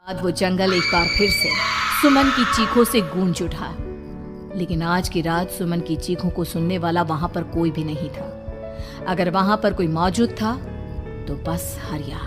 बाद वो जंगल एक बार फिर से सुमन की चीखों से गूंज उठा। लेकिन आज की रात सुमन की चीखों को सुनने वाला वहां पर कोई भी नहीं था। अगर वहां पर कोई मौजूद था तो बस हरिया,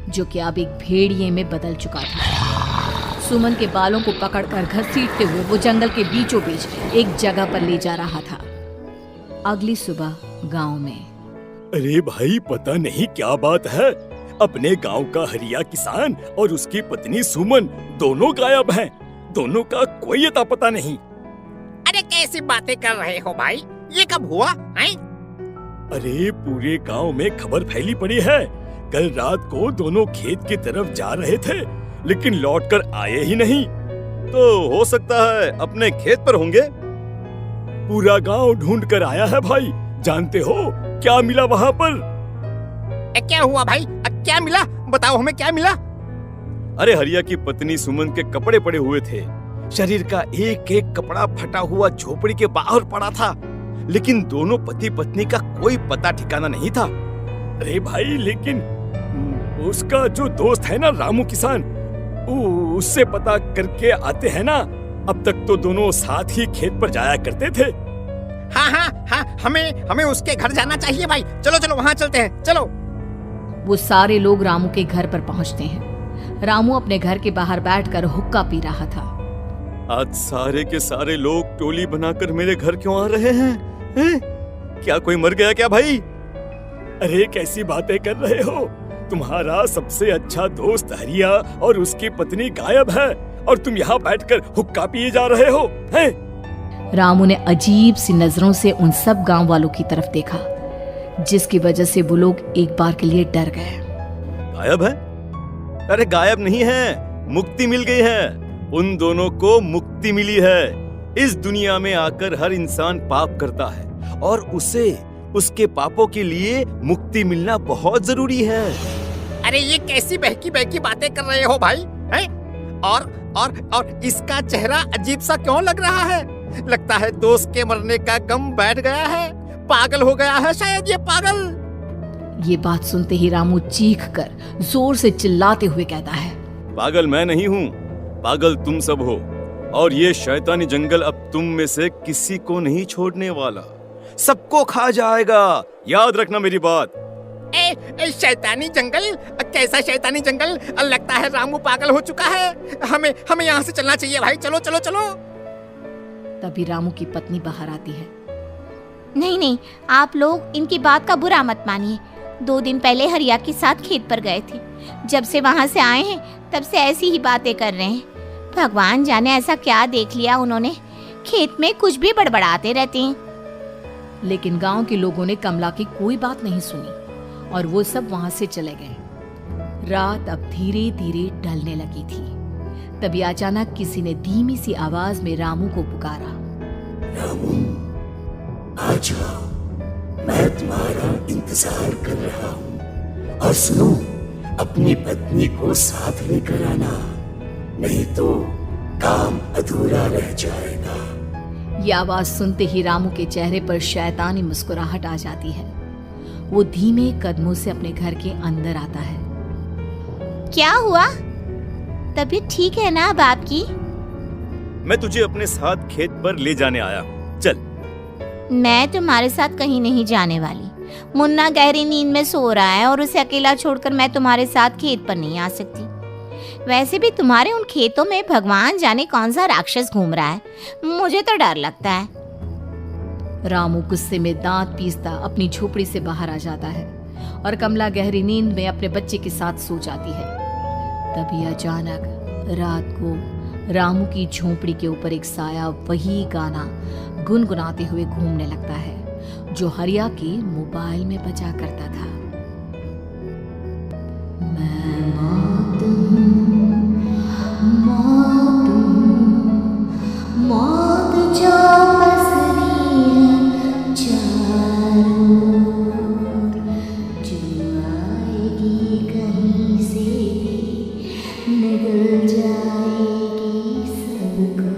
जो कि अब एक भेड़िए में बदल चुका था। सुमन के बालों को पकड़कर घसीटते हुए वो जंगल के बीचों बीच एक जगह पर ले जा रहा था। अगली सुबह गांव में। अरे भाई, पता नहीं क्या बात है, अपने गांव का हरिया किसान और उसकी पत्नी सुमन दोनों गायब हैं। दोनों का कोई अता पता नहीं। अरे कैसी बातें कर रहे हो भाई, ये कब हुआ है? अरे पूरे गांव में खबर फैली पड़ी है। कल रात को दोनों खेत की तरफ जा रहे थे, लेकिन लौटकर आए ही नहीं। तो हो सकता है अपने खेत पर होंगे। पूरा गांव ढूंढ कर आया है भाई। जानते हो क्या मिला वहाँ पर? क्या हुआ भाई, क्या मिला? बताओ हमें क्या मिला? अरे हरिया की पत्नी सुमन के कपड़े पड़े हुए थे। शरीर का एक एक कपड़ा फटा हुआ झोपड़ी के बाहर पड़ा था, लेकिन दोनों पति पत्नी का कोई पता ठिकाना नहीं था। अरे भाई, लेकिन उसका जो दोस्त है ना रामू किसान, उससे पता करके आते हैं ना। अब तक तो दोनों साथ ही खेत पर जाया करते थे। हाँ, हमें उसके घर जाना चाहिए भाई। चलो चलो वहाँ चलते हैं, चलो। वो सारे लोग रामू के घर पर पहुंचते हैं। रामू अपने घर के बाहर बैठकर हुक्का पी रहा था। आज सारे के सारे लोग टोली बनाकर मेरे घर क्यों आ रहे हैं? क्या कोई मर गया क्या भाई? अरे कैसी बातें कर रहे हो? तुम्हारा सबसे अच्छा दोस्त हरिया और उसकी पत्नी गायब है और तुम यहाँ बैठकर हुक्का पिए जा रहे हो हैं? रामू ने अजीब सी नजरों से उन सब गांव वालों की तरफ देखा, जिसकी वजह से वो लोग एक बार के लिए डर गए। गायब है? अरे गायब नहीं है, मुक्ति मिल गई है। उन दोनों को मुक्ति मिली है। इस दुनिया में आकर हर इंसान पाप करता है और उसे उसके पापों के लिए मुक्ति मिलना बहुत जरूरी है। अरे ये कैसी बहकी बहकी बातें कर रहे हो भाई, हैं? और इसका चेहरा अजीब सा क्यों लग रहा है? लगता है दोस्त के मरने का गम बैठ गया है। पागल हो गया है शायद ये पागल। ये बात सुनते ही रामू चीख कर जोर से चिल्लाते हुए कहता है, पागल मैं नहीं हूँ, पागल तुम सब हो। और ये शैतानी जंगल अब तुम में से किसी को नहीं छोड़ने वाला, सबको खा जाएगा। याद रखना मेरी बात। शैतानी जंगल? कैसा शैतानी जंगल? लगता है रामू पागल हो चुका है। हमें यहाँ से चलना चाहिए भाई। चलो चलो चलो। तभी रामू की पत्नी बाहर आती है। नहीं, आप लोग इनकी बात का बुरा मत मानिए। 2 दिन पहले हरिया के साथ खेत पर गए थे। जब से वहाँ से आए हैं तब से ऐसी ही बातें कर रहे हैं। भगवान जाने ऐसा क्या देख लिया उन्होंने, खेत में कुछ भी बड़बड़ाते रहते हैं। लेकिन गांव के लोगों ने कमला की कोई बात नहीं सुनी और वो सब वहां से चले गए। रात अब धीरे धीरे ढलने लगी थी। तभी अचानक किसी ने धीमी सी आवाज में रामू को पुकारा। रामू, आ जाओ, मैं तुम्हारा इंतजार कर रहा हूँ। और सुनो, अपनी पत्नी को साथ लेकर आना, नहीं तो काम अधूरा रह जाएगा। ये आवाज सुनते ही रामू के चेहरे पर शैतानी मुस्कुराहट आ जाती है। वो धीमे कदमों से अपने घर के अंदर आता है। क्या हुआ? तबीयत ठीक है ना अब आपकी? मैं तुझे अपने साथ खेत पर ले जाने आया हूँ, चल। मैं तुम्हारे साथ कहीं नहीं जाने वाली। मुन्ना गहरी नींद में सो रहा है और उसे अकेला छोड़कर मैं तुम्हारे साथ खेत पर नहीं आ सकती। वैसे भी तुम्हारे उन खेतों में भगवान जाने कौन सा राक्षस घूम रहा है, मुझे तो डर लगता है। रामू गुस्से में दांत पीसता अपनी झोपड़ी से बाहर आ जाता है और कमला गहरी नींद में अपने बच्चे के साथ सो जाती है। तभी अचानक रात को रामू की झोपड़ी के ऊपर एक साया वही गाना गुनगुनाते हुए घूमने लगता है जो हरिया के मोबाइल में बजा करता था। मैं मौत जो बसरी है चारों, जो आएगी कहीं से निगल जाएगी सबको।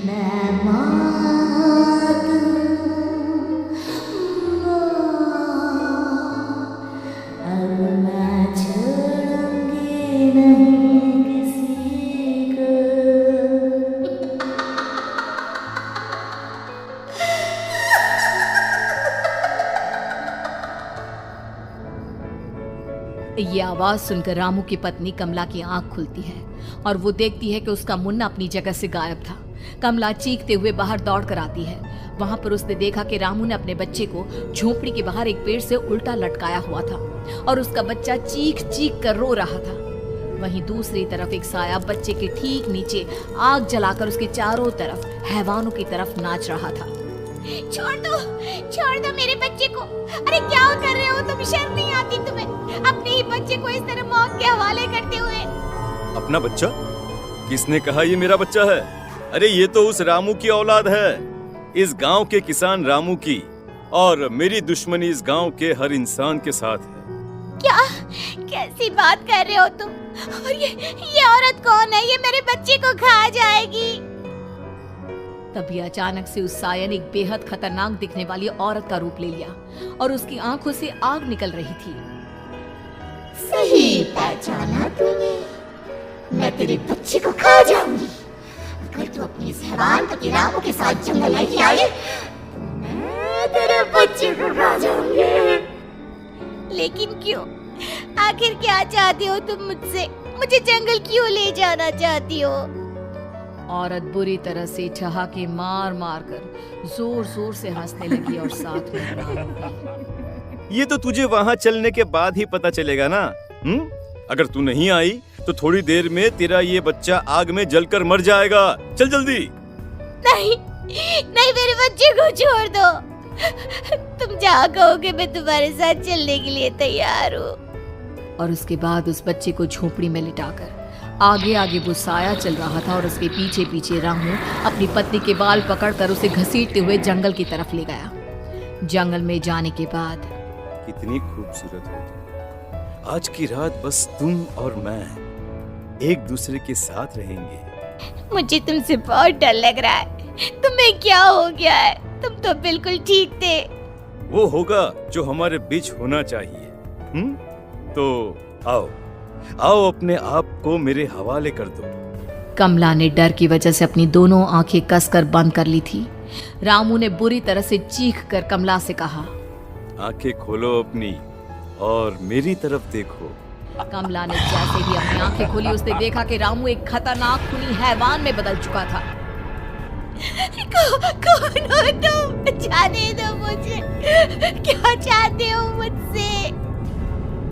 मैं मौत, अब मैं छोड़ूंगी नहीं। ये आवाज सुनकर रामू की पत्नी कमला की आंख खुलती है और वो देखती है कि उसका मुन्ना अपनी जगह से गायब था। कमला चीखते हुए बाहर दौड़ कर आती है। वहां पर उसने देखा कि रामू ने अपने बच्चे को झोपड़ी के बाहर एक पेड़ से उल्टा लटकाया हुआ था और उसका बच्चा चीख चीख कर रो रहा था। वहीं दूसरी तरफ एक साया बच्चे के ठीक नीचे आग जलाकर उसके चारों तरफ हैवानों की तरफ नाच रहा था। छोड़ दो मेरे बच्चे को। अरे क्या कर रहे हो तुम? शर्म नहीं आती तुम्हें? अपने ही बच्चे को इस तरह मौत के हवाले करते हुए। अपना बच्चा? किसने कहा ये मेरा बच्चा है? अरे ये तो उस रामू की औलाद है, इस गांव के किसान रामू की, और मेरी दुश्मनी इस गांव के हर इंसान के साथ है। क्या? कैसी बात कर रहे हो तुम? और ये औरत कौन है? ये मेरे बच्चे को खा जाएगी। तभी अचानक से उस साया ने एक बेहद खतरनाक दिखने वाली औरत का रूप ले लिया और उसकी आंखों से आग निकल रही थी। सही पहचाना तूने, मैं तेरे बच्चे को खा जाऊंगी। अगर तू अपनी इस हैवान के रामू के साथ जंगल नहीं आई तो मैं तेरे बच्चे को खा जाऊंगी। लेकिन क्यों? आखिर क्या चाहती हो तुम मुझसे? मुझे जंगल क्यों ले जाना चाहती हो? औरत बुरी तरह से ठहाके मार मार कर जोर जोर से हंसने लगी और साथ में हैरान हो गई। ये तो तुझे वहाँ चलने के बाद ही पता चलेगा ना। अगर तू नहीं आई तो थोड़ी देर में तेरा ये बच्चा आग में जलकर मर जाएगा। चल जल्दी। नहीं, मेरे बच्चे को छोड़ दो। तुम जहाँ कहोगे मैं तुम्हारे साथ चलने के लिए तैयार हूँ। और उसके बाद उस बच्चे को झोपड़ी में लिटाकर आगे आगे वो साया चल रहा था और उसके पीछे पीछे रामू अपनी पत्नी के बाल पकड़कर उसे घसीटते हुए जंगल की तरफ ले गया। जंगल में जाने के बाद कितनी खूबसूरत हो तुम। आज की रात बस तुम और मैं एक दूसरे के साथ रहेंगे। मुझे तुमसे बहुत डर लग रहा है। तुम्हें क्या हो गया है? तुम तो बिल्कुल ठीक थे। वो होगा जो हमारे बीच होना चाहिए। तो आओ अपने आप को मेरे हवाले कर दो। कमला ने डर की वजह से अपनी दोनों आंखें कसकर बंद कर ली थी। रामू ने बुरी तरह से चीख कर कमला से कहा, आंखें खोलो अपनी और मेरी तरफ देखो। कमला ने जैसे ही अपनी आंखें खोली उसने देखा कि रामू एक खतरनाक खूनी हैवान में बदल चुका था। कौन हो तुम? जाने दो मुझे। क्या चाहते हो मुझसे?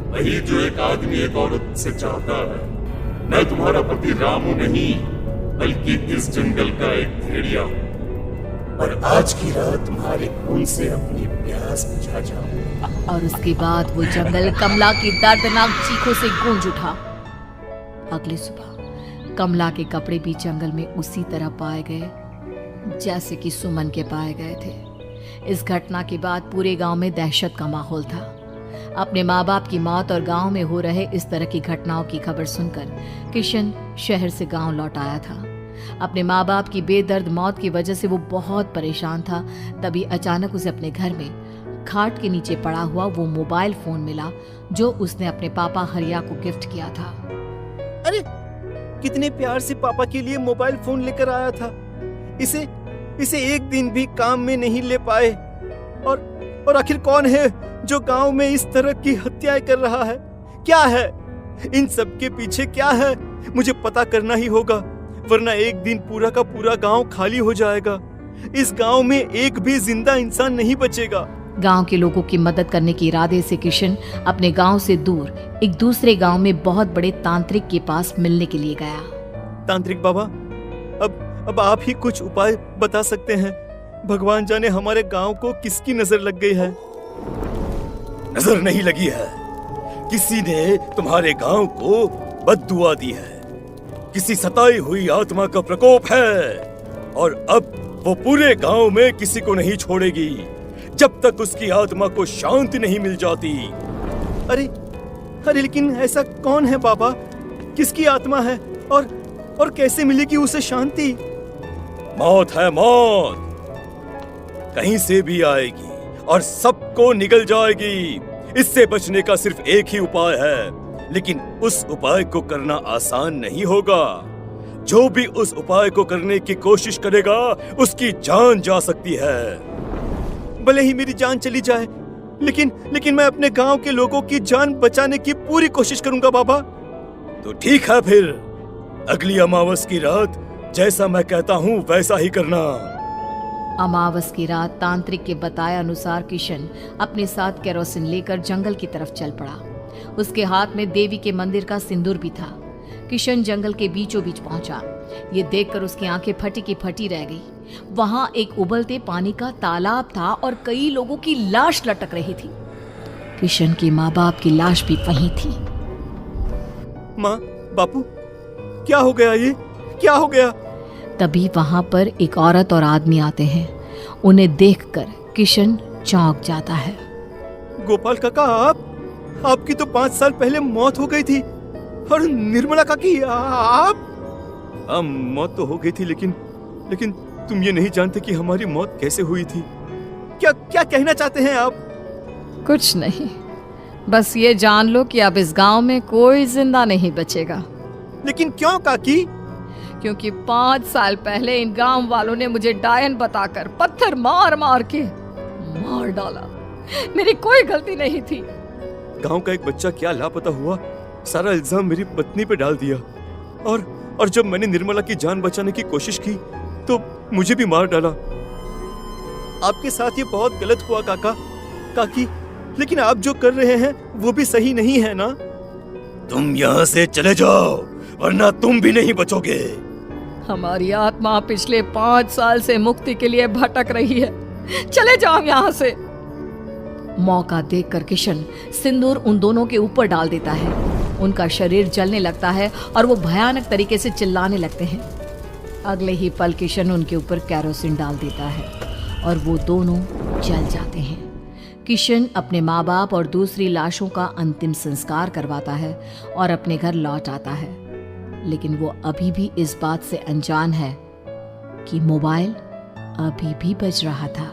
वही जो एक आदमी एक औरत से चाहता है। मैं तुम्हारा पति रामू नहीं बल्कि इस जंगल का एक भेड़िया हूँ और आज की रात तुम्हारे खून से अपनी प्यास बुझा जाऊंगा। और उसके बाद वो जंगल कमला की दर्दनाक चीखों से गूंज उठा। अगली सुबह कमला के कपड़े भी जंगल में उसी तरह पाए गए जैसे कि सुमन के पाए गए थे। इस घटना के बाद पूरे गांव में दहशत का माहौल था। अपने माँ बाप की मौत और गांव में हो रहे इस तरह की घटनाओं की खबर सुनकर किशन शहर से गांव लौट आया था। अपने माँ बाप की बेदर्द मौत की वजह से वो बहुत परेशान था। तभी अचानक उसे अपने घर में खाट के नीचे पड़ा हुआ वो मोबाइल फोन मिला जो उसने अपने पापा हरिया को गिफ्ट किया था। अरे कितने प्यार से पापा के लिए मोबाइल फोन लेकर आया था। इसे एक दिन भी काम में नहीं ले पाए। और आखिर कौन है जो गांव में इस तरह की हत्याएं कर रहा है? क्या है इन सब के पीछे? क्या है? मुझे पता करना ही होगा, वरना एक दिन पूरा का पूरा गांव खाली हो जाएगा। इस गांव में एक भी जिंदा इंसान नहीं बचेगा। गांव के लोगों की मदद करने के इरादे से किशन अपने गांव से दूर एक दूसरे गांव में बहुत बड़े तांत्रिक के पास मिलने के लिए गया। तांत्रिक बाबा, अब आप ही कुछ उपाय बता सकते हैं। भगवान जाने हमारे गांव को किसकी नजर लग गई है। नजर नहीं लगी है, किसी ने तुम्हारे गांव को बद्दुआ दी है। किसी सताई हुई आत्मा का प्रकोप है और अब वो पूरे गांव में किसी को नहीं छोड़ेगी जब तक उसकी आत्मा को शांति नहीं मिल जाती। अरे लेकिन ऐसा कौन है बाबा? किसकी आत्मा है और कैसे मिलेगी उसे शांति? मौत है, मौत कहीं से भी आएगी और सबको निगल जाएगी। इससे बचने का सिर्फ एक ही उपाय है, लेकिन उस उपाय को करना आसान नहीं होगा। जो भी उस उपाय को करने की कोशिश करेगा उसकी जान जा सकती है। भले ही मेरी जान चली जाए, लेकिन मैं अपने गांव के लोगों की जान बचाने की पूरी कोशिश करूंगा बाबा। तो ठीक है, फिर अगली अमावस की रात जैसा मैं कहता हूँ वैसा ही करना। अमावस की रात तांत्रिक के बताए अनुसार किशन अपने साथ केरोसिन लेकर जंगल की तरफ चल पड़ा। उसके हाथ में देवी के मंदिर का सिंदूर भी था। किशन जंगल के बीचों बीच पहुंचा। ये देखकर उसकी आंखें फटी की फटी रह गई। वहां एक उबलते पानी का तालाब था और कई लोगों की लाश लटक रही थी। किशन की माँ बाप की लाश भी वहीं थी। माँ, बापू, क्या हो गया? ये क्या हो गया? तभी वहां पर एक औरत और आदमी आते हैं। उन्हें देखकर किशन चौंक जाता है। गोपाल काका, आपकी तो 5 साल पहले मौत हो गई थी। और निर्मला काकी, आप? मौत तो हो गई थी, लेकिन तुम ये नहीं जानते कि हमारी मौत कैसे हुई थी। क्या कहना चाहते हैं आप? कुछ नहीं, बस ये जान लो कि अब इस गांव में कोई जिंदा नहीं बचेगा। लेकिन क्यों काकी? क्योंकि 5 साल पहले इन गांव वालों ने मुझे डायन बताकर पत्थर मार मार के मार डाला। मेरी कोई गलती नहीं थी। गांव का एक बच्चा क्या लापता हुआ, सारा इल्जाम मेरी पत्नी पे डाल दिया। और जब मैंने निर्मला की जान बचाने की कोशिश की तो मुझे भी मार डाला। आपके साथ ये बहुत गलत हुआ काकी, लेकिन आप जो कर रहे हैं वो भी सही नहीं है ना? तुम यहाँ से चले जाओ वरना तुम भी नहीं बचोगे। हमारी आत्मा पिछले 5 साल से मुक्ति के लिए भटक रही है। चले जाओ यहाँ से। मौका देखकर किशन सिंदूर उन दोनों के ऊपर डाल देता है। उनका शरीर जलने लगता है और वो भयानक तरीके से चिल्लाने लगते हैं। अगले ही पल किशन उनके ऊपर केरोसिन डाल देता है और वो दोनों जल जाते हैं। किशन अपने माँ बाप और दूसरी लाशों का अंतिम संस्कार करवाता है और अपने घर लौट आता है। लेकिन वो अभी भी इस बात से अनजान है कि मोबाइल अभी भी बज रहा था।